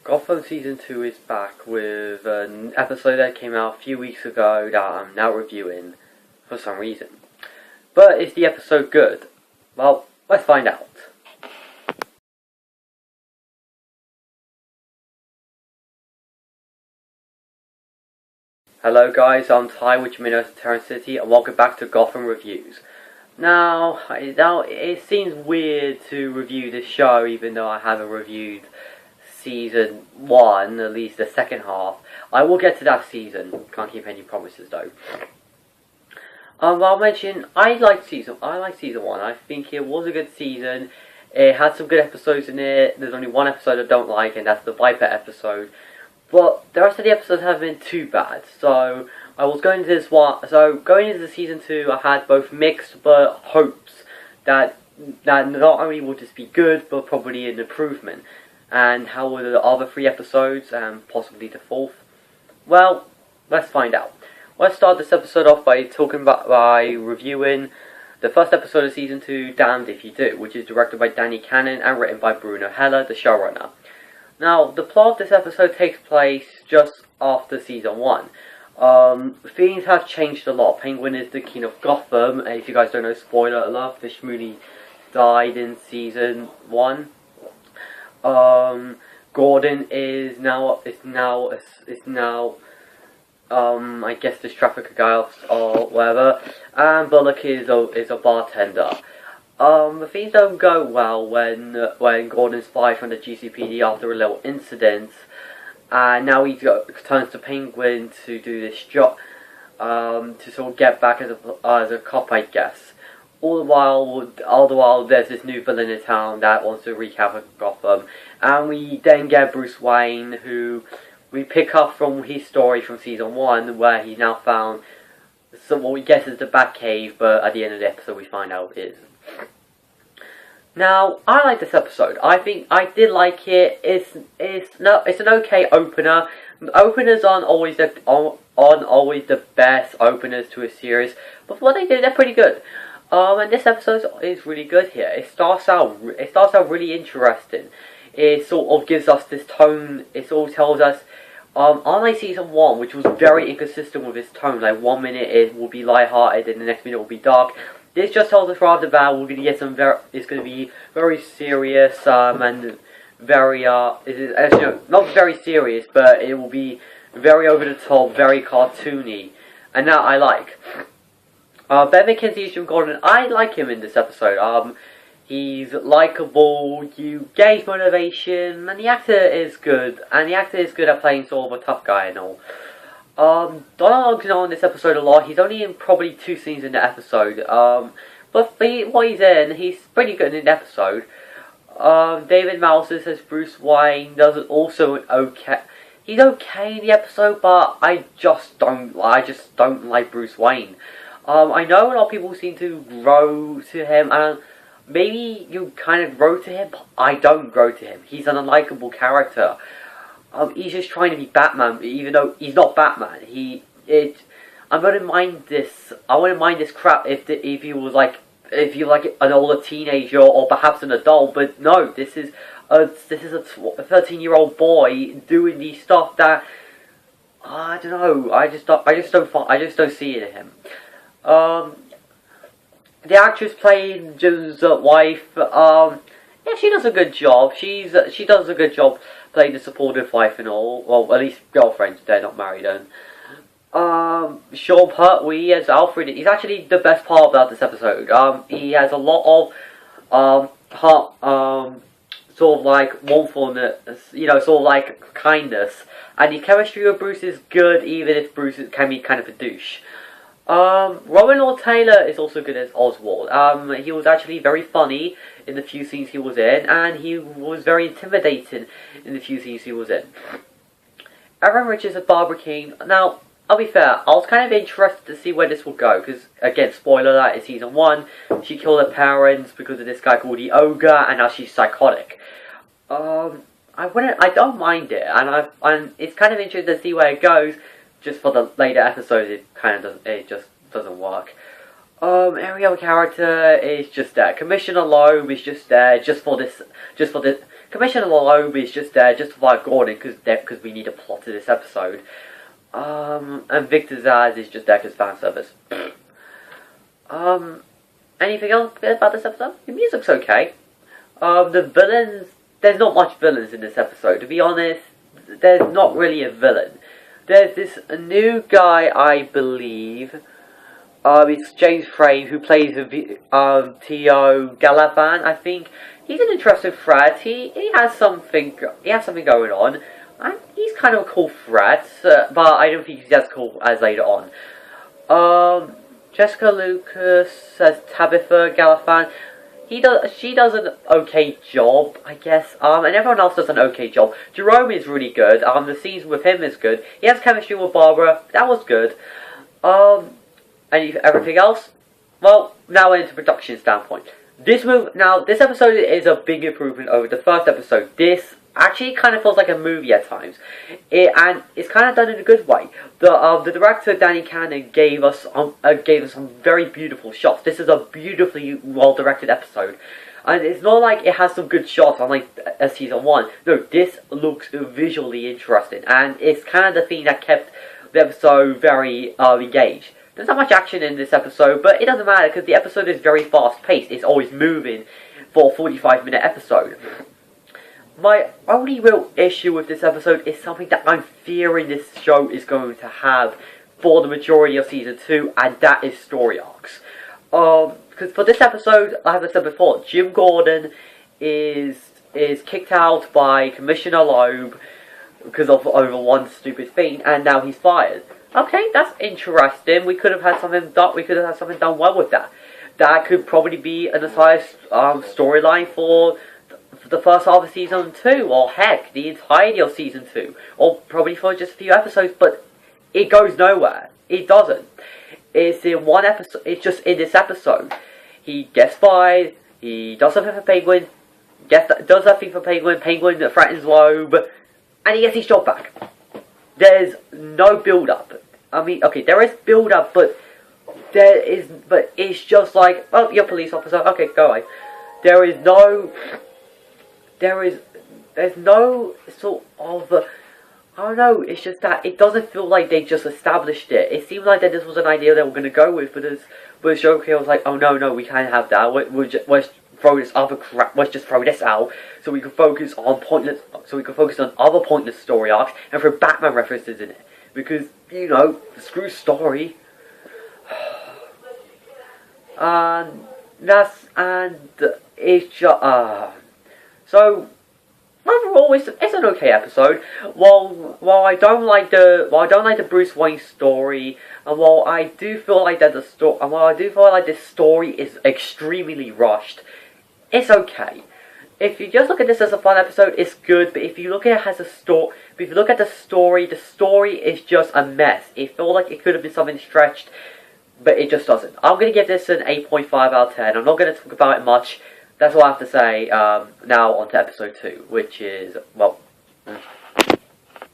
Gotham Season 2 is back with an episode that came out a few weeks ago that I'm now reviewing for some reason. But is the episode good? Well, let's find out. Hello guys, I'm Ty, which may know as Terran City, and welcome back to Gotham Reviews. Now, it seems weird to review this show even though I haven't reviewed Season 1, at least the second half. I will get to that season. Can't keep any promises though. I'll mention I like Season 1. I think it was a good season. It had some good episodes in it. There's only one episode I don't like, and that's the Viper episode. But the rest of the episodes haven't been too bad. So I was going into this one. So going into Season 2, I had both mixed but hopes that not only would this be good, but probably an improvement. And how were the other 3 episodes, and possibly the 4th? Well, let's find out. Let's start this episode off by reviewing the first episode of Season 2, Damned If You Do, which is directed by Danny Cannon and written by Bruno Heller, the showrunner. Now, the plot of this episode takes place just after Season 1. Things have changed a lot. Penguin is the king of Gotham, and if you guys don't know, spoiler alert, Fish Mooney died in Season 1. Gordon is now, I guess this trafficker guy or whatever, and Bullock is a bartender. Things don't go well when Gordon's fired from the GCPD after a little incident, and now he turns to Penguin to do this job, to sort of get back as a cop, I guess. All the while, there's this new villain in town that wants to wreak havoc in Gotham, and we then get Bruce Wayne, who we pick up from his story from Season 1, where he now found what we guess is the Batcave, but at the end of the episode we find out it isn't. Now, I like this episode. I think I did like it. It's an okay opener. Openers aren't always the best openers to a series, but for what they do, they're pretty good. And this episode is really good here. It starts out really interesting. It sort of gives us this tone. It sort of tells us, unlike Season 1, which was very inconsistent with its tone. Like 1 minute it will be lighthearted, and the next minute will be dark. This just tells us rather that we're going to get it's going to be very serious, and very not very serious, but it will be very over the top, very cartoony, and that I like. Ben McKenzie as Jim Gordon, I like him in this episode. He's likable, you gauge motivation, and the actor is good. At playing sort of a tough guy and all. Donald Ogden in this episode a lot. He's only in probably 2 scenes in the episode. But what he's in, he's pretty good in the episode. David Mouser says Bruce Wayne does also okay. He's okay in the episode, but I just don't like Bruce Wayne. I know a lot of people seem to grow to him, and maybe you kind of grow to him, but I don't grow to him. He's an unlikable character. He's just trying to be Batman, even though he's not Batman. I wouldn't mind this crap if he was like an older teenager or perhaps an adult. But no, this is a 13-year-old boy doing these stuff that I don't know. I just don't see it in him. The actress playing Jim's wife, yeah, she does a good job. She does a good job playing the supportive wife and all. Well, at least girlfriends. They're not married. And Sean Pertwee as Alfred. He's actually the best part about this episode. He has a lot of sort of like warmthfulness, sort of like kindness, and the chemistry with Bruce is good, even if Bruce can be kind of a douche. Robin Lord Taylor is also good as Oswald. He was actually very funny in the few scenes he was in, and he was very intimidating in the few scenes he was in. Erin Richards as Barbara King. Now, I'll be fair, I was kind of interested to see where this will go, because, again, spoiler alert, in Season 1, she killed her parents because of this guy called the Ogre, and now she's psychotic. I don't mind it, and it's kind of interesting to see where it goes. Just for the later episodes, it just doesn't work. Every other character is just there. Commissioner Loeb is just there, just for this Commissioner Loeb is just there just to fight Gordon because we need a plot to this episode. And Victor Zsasz is just there because fan service. Anything else about this episode? The music's okay. The villains, there's not much villains in this episode. To be honest, there's not really a villain. There's this new guy, I believe. It's James Frame who plays T.O. Galavan, I think. He's an interesting threat. He has something going on. And he's kind of a cool threat, but I don't think he's as cool as later on. Jessica Lucas as Tabitha Galavan. She does an okay job, I guess. And everyone else does an okay job. Jerome is really good. The scenes with him is good. He has chemistry with Barbara. That was good. Everything else? Well, now into production standpoint. This episode is a big improvement over the first episode. This actually kind of feels like a movie at times, and it's kind of done in a good way. The director Danny Cannon gave us some very beautiful shots. This is a beautifully well directed episode, and it's not like it has some good shots unlike season 1. No, this looks visually interesting, and it's kind of the thing that kept the episode very engaged. There's not much action in this episode, but it doesn't matter because the episode is very fast paced. It's always moving for a 45-minute episode. My only real issue with this episode is something that I'm fearing this show is going to have for the majority of season 2, and that is story arcs. Because for this episode, as I said before, Jim Gordon is kicked out by Commissioner Loeb because of over one stupid thing, and now he's fired. Okay, that's interesting. We could have had something done well with that. That could probably be an entire storyline for the first half of season 2, or heck, the entirety of season 2, or probably for just a few episodes, but it goes nowhere. It doesn't. It's in one episode. It's just in this episode. He gets fired. He does something for Penguin. Does that thing for Penguin. Penguin threatens Loeb, and he gets his job back. There's no build-up. I mean, okay, there is build-up, but it's just like, oh, you're a police officer. Okay, go away. There's no sort of, I don't know, it's just that it doesn't feel like they just established it. It seemed like that this was an idea they were going to go with, but the show was like, oh no, we can't have that, let's throw this other crap, let's just throw this out, so we can focus on other pointless story arcs, and throw Batman references in it, because, screw story. It's just, so, overall, it's an okay episode. While I don't like the Bruce Wayne story, and while I do feel like this story is extremely rushed, it's okay. If you just look at this as a fun episode, it's good. But if you look at it as if you look at the story is just a mess. It feels like it could have been something stretched, but it just doesn't. I'm gonna give this an 8.5 out of 10. I'm not gonna talk about it much. That's all I have to say. Now on to episode 2, which is, well,